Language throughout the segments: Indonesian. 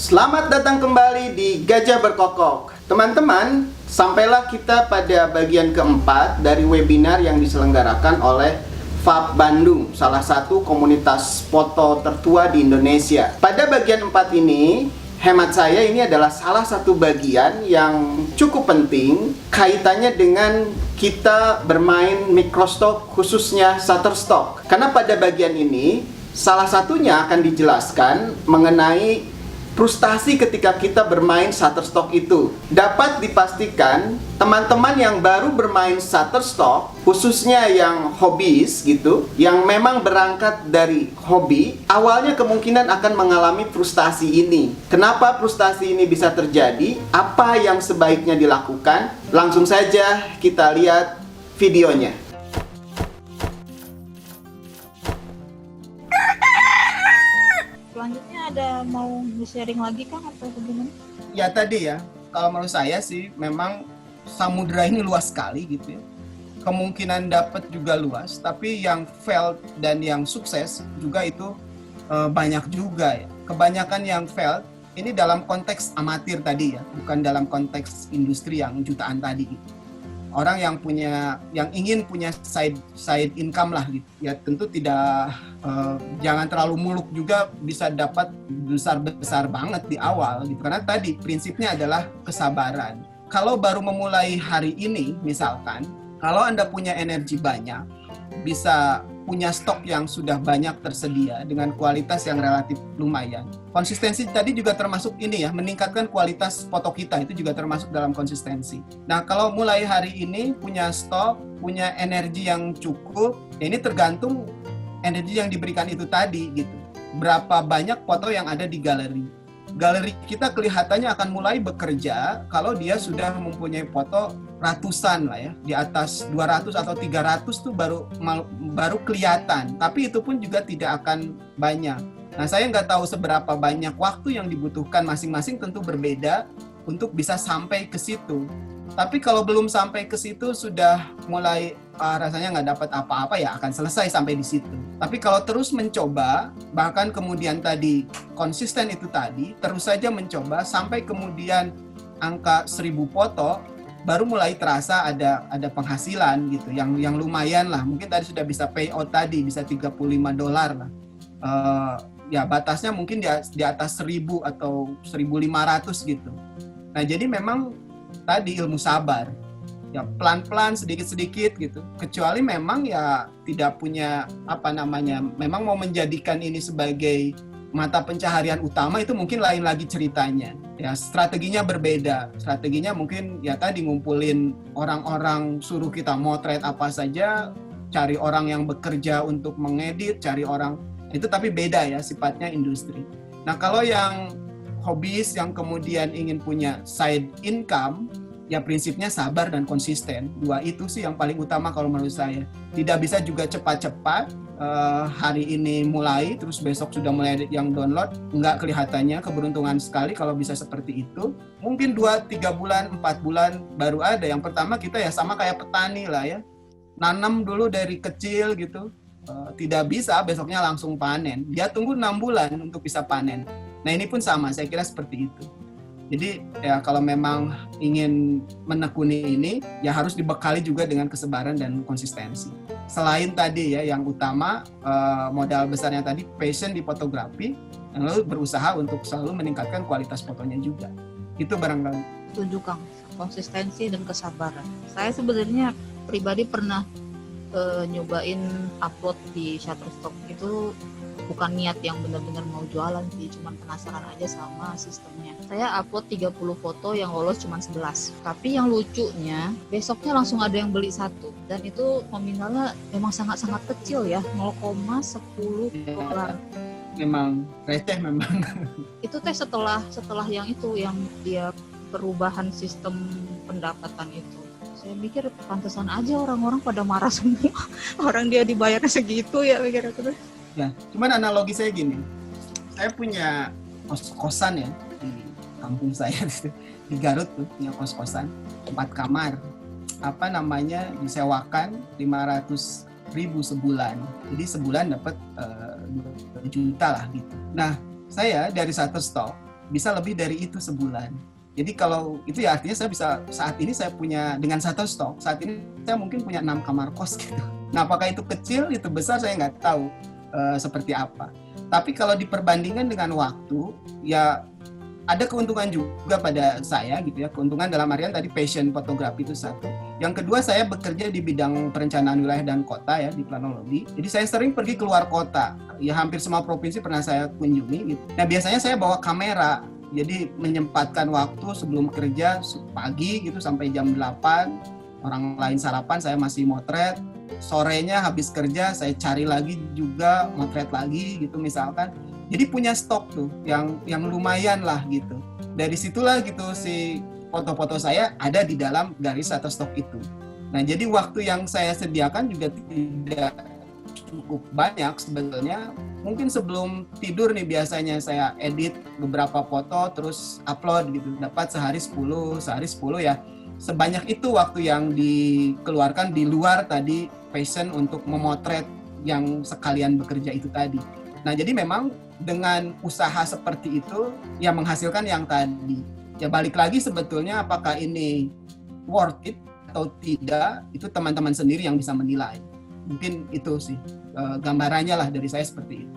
Selamat datang kembali di Gajah Berkokok. Teman-teman, sampailah kita pada bagian keempat dari webinar yang diselenggarakan oleh FAB Bandung, salah satu komunitas foto tertua di Indonesia. Pada bagian 4 ini, hemat saya ini adalah salah satu bagian yang cukup penting kaitannya dengan kita bermain microstock, khususnya Shutterstock. Karena pada bagian ini, salah satunya akan dijelaskan mengenai frustasi ketika kita bermain Shutterstock itu. Dapat dipastikan teman-teman yang baru bermain Shutterstock, khususnya yang hobis gitu, yang memang berangkat dari hobi, awalnya kemungkinan akan mengalami frustasi ini. Kenapa frustasi ini bisa terjadi? Apa yang sebaiknya dilakukan? Langsung saja kita lihat videonya. Selanjutnya ada mau sharing lagi Kang atau bagaimana? Ya tadi ya, kalau menurut saya sih memang samudra ini luas sekali gitu ya. Kemungkinan dapat juga luas, tapi yang failed dan yang sukses juga itu banyak juga ya. Kebanyakan yang failed ini dalam konteks amatir tadi ya, bukan dalam konteks industri yang jutaan tadi gitu. Orang yang ingin punya side income lah gitu ya, tentu tidak jangan terlalu muluk juga bisa dapat besar banget di awal gitu, karena tadi prinsipnya adalah kesabaran. Kalau baru memulai hari ini misalkan, kalau Anda punya energi banyak, bisa punya stok yang sudah banyak tersedia dengan kualitas yang relatif lumayan. Konsistensi tadi juga termasuk ini ya, meningkatkan kualitas foto kita, itu juga termasuk dalam konsistensi. Nah, kalau mulai hari ini punya stok, punya energi yang cukup, ya ini tergantung energi yang diberikan itu tadi gitu. Berapa banyak foto yang ada di galeri. Galeri kita kelihatannya akan mulai bekerja kalau dia sudah mempunyai foto ratusan lah ya, di atas 200 atau 300 tuh baru kelihatan, tapi itu pun juga tidak akan banyak. Nah, saya nggak tahu seberapa banyak waktu yang dibutuhkan masing-masing, tentu berbeda untuk bisa sampai ke situ. Tapi kalau belum sampai ke situ sudah mulai rasanya nggak dapat apa-apa, ya akan selesai sampai di situ. Tapi kalau terus mencoba, bahkan kemudian tadi konsisten itu tadi, terus saja mencoba sampai kemudian angka 1000 foto, baru mulai terasa ada penghasilan gitu, yang lumayan lah. Mungkin tadi sudah bisa payout tadi, bisa $35 lah. Ya batasnya mungkin di atas 1000 atau 1500 gitu. Nah, jadi memang tadi ilmu sabar, ya pelan-pelan sedikit-sedikit gitu. Kecuali memang ya tidak punya memang mau menjadikan ini sebagai mata pencaharian utama, itu mungkin lain lagi ceritanya. Ya strateginya berbeda. Strateginya mungkin ya tadi ngumpulin orang-orang, suruh kita motret apa saja, cari orang yang bekerja untuk mengedit, cari orang itu, tapi beda ya sifatnya industri. Nah, kalau yang hobis yang kemudian ingin punya side income, ya prinsipnya sabar dan konsisten. Dua itu sih yang paling utama kalau menurut saya. Tidak bisa juga cepat-cepat, hari ini mulai, terus besok sudah mulai yang download. Enggak, kelihatannya keberuntungan sekali kalau bisa seperti itu. Mungkin 2-3 bulan, 4 bulan baru ada. Yang pertama kita ya sama kayak petani lah ya. Nanam dulu dari kecil gitu. Tidak bisa besoknya langsung panen. Dia tunggu 6 bulan untuk bisa panen. Nah, ini pun sama, saya kira seperti itu. Jadi ya kalau memang ingin menekuni ini, ya harus dibekali juga dengan kesabaran dan konsistensi. Selain tadi ya yang utama, modal besarnya tadi passion di fotografi, dan lalu berusaha untuk selalu meningkatkan kualitas fotonya juga. Itu barangkali. Setuju Kang, konsistensi dan kesabaran. Saya sebenarnya pribadi pernah nyobain upload di Shutterstock, itu bukan niat yang benar-benar mau jualan sih, cuman penasaran aja sama sistemnya. Saya upload 30 foto, yang lolos cuma 11. Tapi yang lucunya, besoknya langsung ada yang beli satu. Dan itu nominalnya memang sangat-sangat kecil ya, 0,10 dolar. Memang receh memang. Itu teh setelah yang itu, yang dia perubahan sistem pendapatan itu. Saya mikir pantesan aja orang-orang pada marah semua. Orang dia dibayarnya segitu ya, mikir aku tuh. Ya, cuman analogi saya gini, saya punya kos-kosan ya di kampung saya di Garut tuh, punya kos-kosan 4 kamar, disewakan 500.000 sebulan, jadi sebulan dapat 2 juta lah gitu. Nah, saya dari Shutterstock bisa lebih dari itu sebulan. Jadi kalau itu ya artinya saya bisa, saat ini saya punya dengan Shutterstock, saat ini saya mungkin punya 6 kamar kos gitu. Nah apakah itu kecil, itu besar, saya nggak tahu seperti apa. Tapi kalau diperbandingkan dengan waktu, ya ada keuntungan juga pada saya gitu ya. Keuntungan dalam artian tadi passion fotografi itu satu. Yang kedua, saya bekerja di bidang perencanaan wilayah dan kota ya, di planologi. Jadi saya sering pergi keluar kota. Ya hampir semua provinsi pernah saya kunjungi gitu. Nah biasanya saya bawa kamera. Jadi menyempatkan waktu sebelum kerja pagi gitu sampai jam 8, orang lain sarapan, saya masih motret. Sorenya habis kerja saya cari lagi juga, motret lagi gitu misalkan. Jadi punya stok tuh yang lumayan lah gitu. Dari situlah gitu si foto-foto saya ada di dalam garis Shutterstock itu. Nah jadi waktu yang saya sediakan juga tidak cukup banyak sebetulnya. Mungkin sebelum tidur nih biasanya saya edit beberapa foto terus upload gitu. Dapat sehari 10 ya. Sebanyak itu waktu yang dikeluarkan di luar tadi passion untuk memotret yang sekalian bekerja itu tadi. Nah jadi memang dengan usaha seperti itu ya menghasilkan yang tadi. Ya balik lagi sebetulnya apakah ini worth it atau tidak, itu teman-teman sendiri yang bisa menilai. Mungkin itu sih gambarannya lah dari saya seperti itu.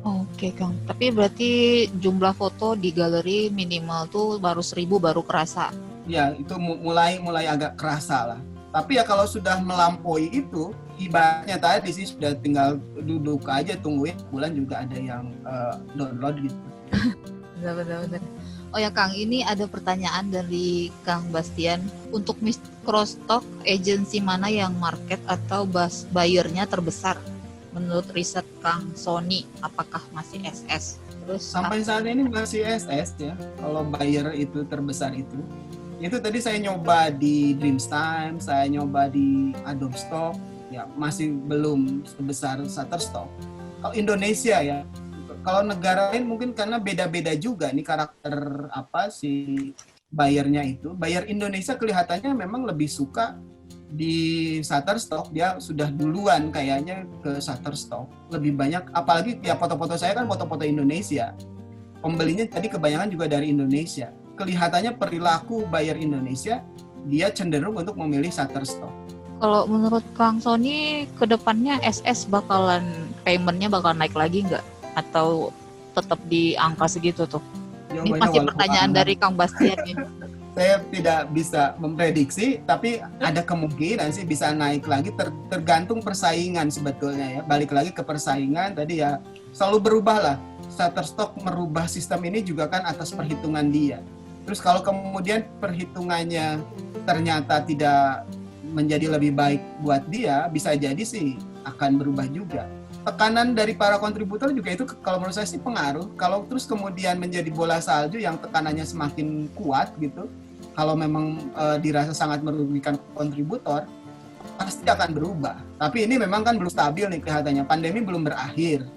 Oke Kang, tapi berarti jumlah foto di galeri minimal tuh baru 1.000 baru kerasa. Ya itu mulai agak kerasa lah. Tapi ya kalau sudah melampaui itu, ibaratnya tadi sih sudah tinggal duduk aja tungguin bulan juga ada yang download gitu. Benar. Oh ya Kang, ini ada pertanyaan dari Kang Bastian. Untuk microstock agency mana yang market atau buyer-nya terbesar? Menurut riset Kang Sony, apakah masih SS? Terus sampai saat ini masih SS ya. Kalau buyer itu terbesar itu tadi saya nyoba di Dreamstime, saya nyoba di Adobe Stock, ya masih belum sebesar Shutterstock. Kalau Indonesia ya, kalau negara lain mungkin karena beda-beda juga nih karakter apa si bayarnya itu. Bayar Indonesia kelihatannya memang lebih suka di Shutterstock, dia sudah duluan kayaknya ke Shutterstock. Lebih banyak, apalagi ya foto-foto saya kan foto-foto Indonesia. Pembelinya tadi kebanyakan juga dari Indonesia. Kelihatannya perilaku buyer Indonesia, dia cenderung untuk memilih Shutterstock. Kalau menurut Kang Sony, kedepannya SS bakalan payment-nya bakal naik lagi nggak? Atau tetap di angka segitu tuh? Ini masih pertanyaan dari Kang Bastian ini. Saya tidak bisa memprediksi, tapi ada kemungkinan sih bisa naik lagi, tergantung persaingan sebetulnya ya. Balik lagi ke persaingan, tadi ya selalu berubah lah. Shutterstock merubah sistem ini juga kan atas perhitungan dia. Terus kalau kemudian perhitungannya ternyata tidak menjadi lebih baik buat dia, bisa jadi sih akan berubah juga. Tekanan dari para kontributor juga itu kalau menurut saya sih pengaruh. Kalau terus kemudian menjadi bola salju yang tekanannya semakin kuat gitu, kalau memang dirasa sangat merugikan kontributor, pasti akan berubah. Tapi ini memang kan belum stabil nih kelihatannya. Pandemi belum berakhir.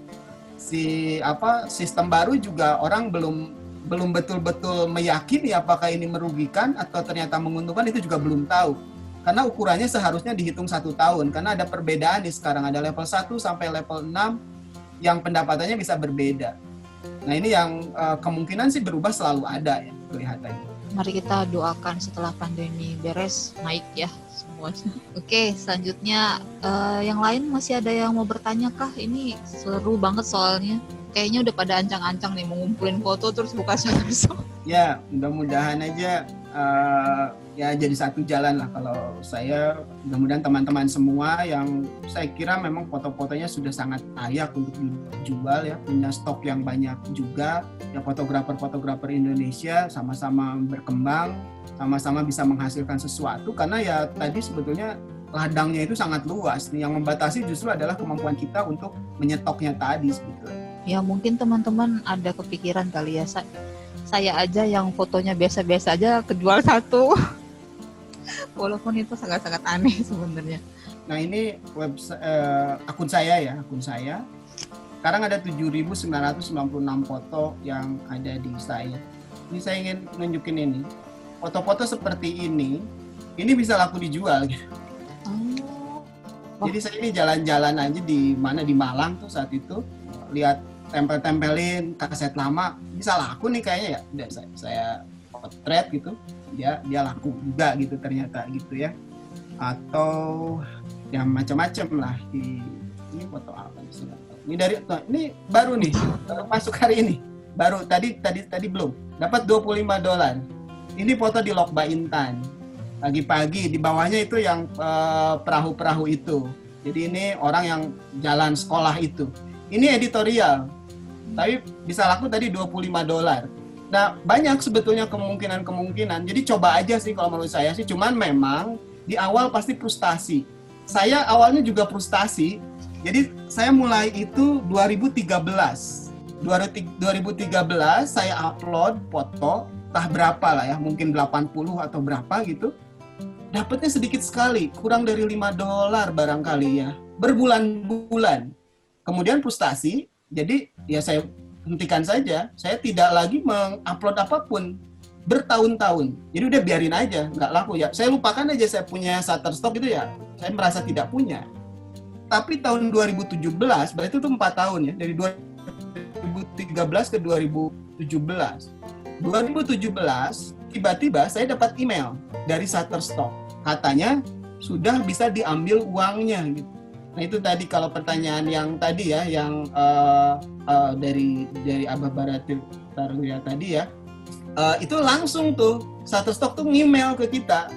Sistem baru juga orang belum betul-betul meyakini apakah ini merugikan atau ternyata menguntungkan, itu juga belum tahu. Karena ukurannya seharusnya dihitung 1 tahun, karena ada perbedaan nih sekarang, ada level 1 sampai level 6 yang pendapatannya bisa berbeda. Nah ini yang kemungkinan sih berubah selalu ada ya kelihatannya. Mari kita doakan setelah pandemi beres, naik ya semuanya. Oke, selanjutnya yang lain masih ada yang mau bertanya kah? Ini seru banget soalnya. Kayaknya udah pada ancang-ancang nih mau ngumpulin foto terus buka Shutterstock. Ya, mudah-mudahan aja ya jadi satu jalan lah. Kalau saya, mudah-mudahan teman-teman semua yang saya kira memang foto-fotonya sudah sangat layak untuk dijual ya, punya stok yang banyak juga. Ya fotografer-fotografer Indonesia sama-sama berkembang, sama-sama bisa menghasilkan sesuatu, karena ya tadi sebetulnya ladangnya itu sangat luas. Yang membatasi justru adalah kemampuan kita untuk menyetoknya tadi sebetulnya. Ya mungkin teman-teman ada kepikiran kali ya, saya aja yang fotonya biasa-biasa aja kejual 1. Walaupun itu sangat-sangat aneh sebenarnya. Nah ini akun saya. Sekarang ada 7.996 foto yang ada di saya. Ini saya ingin nunjukin ini. Foto-foto seperti ini bisa laku dijual gitu. Jadi saya ini jalan-jalan aja di Malang tuh saat itu, lihat tempelin kaset lama, bisa laku nih kayaknya ya. Udah saya potret gitu, dia laku juga gitu ternyata gitu ya. Atau ya macam-macam lah. Ini foto apa sih? Ini baru nih, masuk hari ini. Baru tadi belum. Dapat $25. Ini foto di Lok Baintan. Pagi-pagi di bawahnya itu yang perahu-perahu itu. Jadi ini orang yang jalan sekolah itu. Ini editorial. Tapi bisa laku tadi $25. Nah, banyak sebetulnya kemungkinan. Jadi coba aja sih kalau menurut saya sih. Cuman memang di awal pasti frustasi. Saya awalnya juga frustasi. Jadi saya mulai itu 2013. 2013 saya upload foto, entah berapa lah ya, mungkin 80 atau berapa gitu. Dapatnya sedikit sekali, kurang dari $5 barangkali ya, berbulan-bulan. Kemudian frustasi, jadi ya saya hentikan saja, saya tidak lagi mengupload apapun bertahun-tahun. Jadi udah biarin aja, nggak laku ya. Saya lupakan aja saya punya Shutterstock itu ya, saya merasa tidak punya. Tapi tahun 2017, berarti itu 4 tahun ya, dari 2013 ke 2017. 2017, tiba-tiba saya dapat email dari Shutterstock. Katanya sudah bisa diambil uangnya gitu. Nah itu tadi kalau pertanyaan yang tadi ya, yang dari Abah Baratirta tadi ya, itu langsung tuh Shutterstock tuh ngemail ke kita,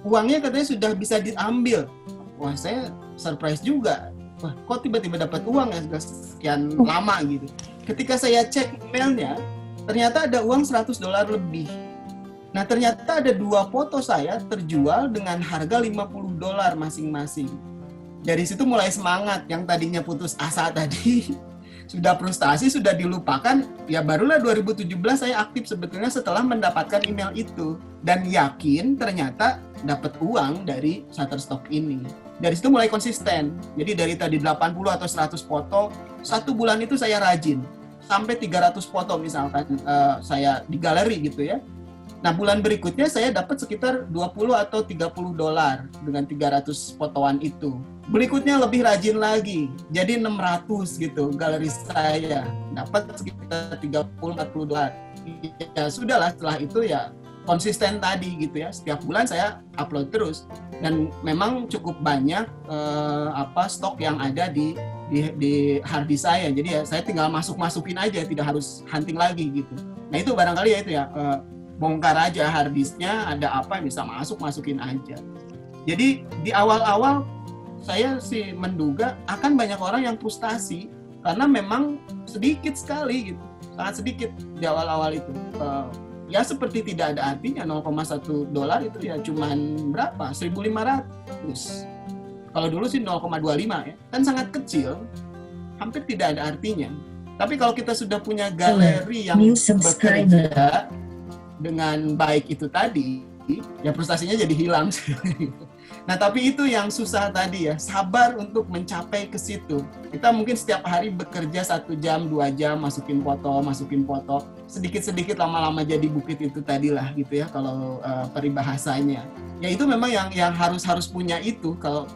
uangnya katanya sudah bisa diambil. Wah saya surprise juga. Wah kok tiba-tiba dapat uang ya sudah sekian lama gitu. Ketika saya cek emailnya, ternyata ada uang $100 lebih. Nah ternyata ada 2 foto saya terjual dengan harga $50 masing-masing. Dari situ mulai semangat, yang tadinya putus asa tadi, sudah frustasi, sudah dilupakan, ya barulah 2017 saya aktif sebetulnya setelah mendapatkan email itu. Dan yakin ternyata dapat uang dari Shutterstock ini. Dari situ mulai konsisten. Jadi dari tadi 80 atau 100 foto, 1 bulan itu saya rajin. Sampai 300 foto misalkan saya di galeri gitu ya. Nah bulan berikutnya saya dapat sekitar $20 atau $30 dengan 300 fotoan itu. Berikutnya lebih rajin lagi, jadi 600 gitu galeri saya. Dapat sekitar $30-40. Ya sudahlah, setelah itu ya konsisten tadi gitu ya. Setiap bulan saya upload terus. Dan memang cukup banyak stok yang ada di hard disk saya. Jadi ya saya tinggal masukin aja, tidak harus hunting lagi gitu. Nah itu barangkali ya itu ya, bongkar aja hard disknya, ada apa yang bisa masukin aja. Jadi di awal-awal saya sih menduga akan banyak orang yang frustasi karena memang sedikit sekali gitu, sangat sedikit di awal-awal itu. Ya seperti tidak ada artinya, $0,1 itu ya cuman berapa? 1.500. Kalau dulu sih 0,25 ya, kan sangat kecil, hampir tidak ada artinya. Tapi kalau kita sudah punya galeri yang bekerja dengan baik itu tadi, ya frustasinya jadi hilang. Nah tapi itu yang susah tadi ya, sabar untuk mencapai ke situ. Kita mungkin setiap hari bekerja 1 jam, 2 jam, masukin foto, sedikit-sedikit lama-lama jadi bukit itu tadi lah gitu ya kalau peribahasanya. Ya itu memang yang harus punya itu kalau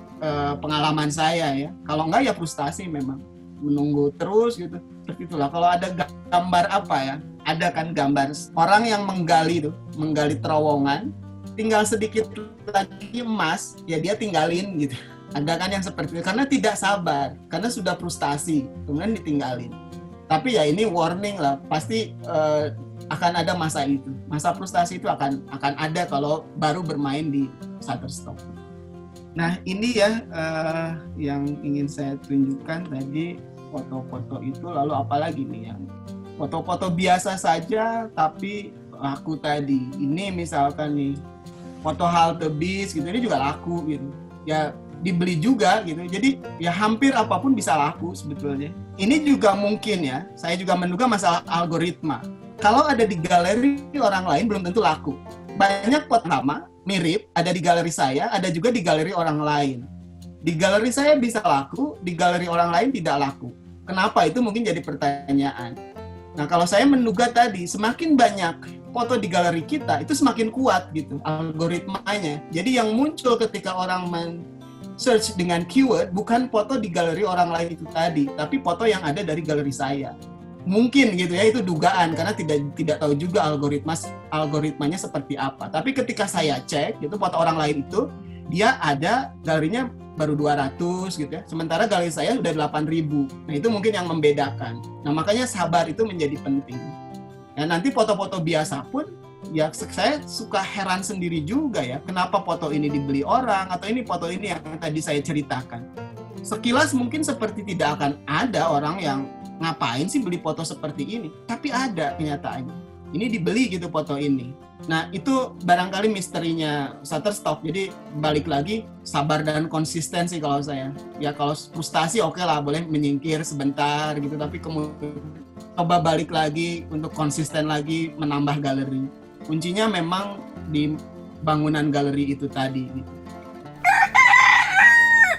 pengalaman saya ya. Kalau enggak ya frustasi memang, menunggu terus gitu. Seperti itulah. Kalau ada gambar apa ya, ada kan gambar orang yang menggali terowongan, tinggal sedikit lagi emas, ya dia tinggalin gitu. Ada kan yang seperti itu, karena tidak sabar, karena sudah frustasi, kemudian ditinggalin. Tapi ya ini warning lah, pasti akan ada masa itu. Masa frustasi itu akan ada kalau baru bermain di Shutterstock. Nah ini ya yang ingin saya tunjukkan tadi, foto-foto itu. Lalu apalagi nih yang foto-foto biasa saja tapi laku tadi. Ini misalkan nih foto halte bis gitu, ini juga laku gitu. Ya dibeli juga gitu. Jadi ya hampir apapun bisa laku sebetulnya. Ini juga mungkin ya, saya juga menduga masalah algoritma. Kalau ada di galeri orang lain belum tentu laku. Banyak foto lama mirip ada di galeri saya, ada juga di galeri orang lain. Di galeri saya bisa laku, di galeri orang lain tidak laku. Kenapa? Itu mungkin jadi pertanyaan. Nah, kalau saya menduga tadi, semakin banyak foto di galeri kita, itu semakin kuat gitu algoritmanya. Jadi yang muncul ketika orang search dengan keyword bukan foto di galeri orang lain itu tadi, tapi foto yang ada dari galeri saya. Mungkin gitu ya, itu dugaan karena tidak tahu juga algoritmanya seperti apa. Tapi ketika saya cek itu foto orang lain itu dia ada galerinya baru 200 gitu ya. Sementara galeri saya udah 8.000. Nah, itu mungkin yang membedakan. Nah, makanya sabar itu menjadi penting. Nah, nanti foto-foto biasa pun ya saya suka heran sendiri juga ya, kenapa foto ini dibeli orang atau ini foto ini yang tadi saya ceritakan. Sekilas mungkin seperti tidak akan ada orang yang ngapain sih beli foto seperti ini, tapi ada kenyataannya. Ini dibeli gitu foto ini. Nah, itu barangkali misterinya Shutterstock. Jadi balik lagi sabar dan konsisten sih kalau saya. Ya kalau frustasi oke lah, boleh menyingkir sebentar gitu, tapi kemudian coba balik lagi untuk konsisten lagi menambah galeri. Kuncinya memang di bangunan galeri itu tadi gitu.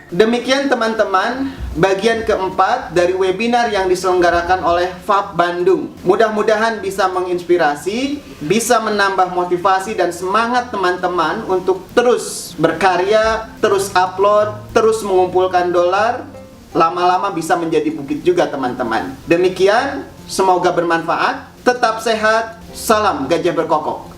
Demikian teman-teman, bagian keempat dari webinar yang diselenggarakan oleh FAB Bandung. Mudah-mudahan bisa menginspirasi, bisa menambah motivasi dan semangat teman-teman untuk terus berkarya, terus upload, terus mengumpulkan dolar. Lama-lama bisa menjadi bukit juga teman-teman. Demikian, semoga bermanfaat, tetap sehat, salam gajah berkokok.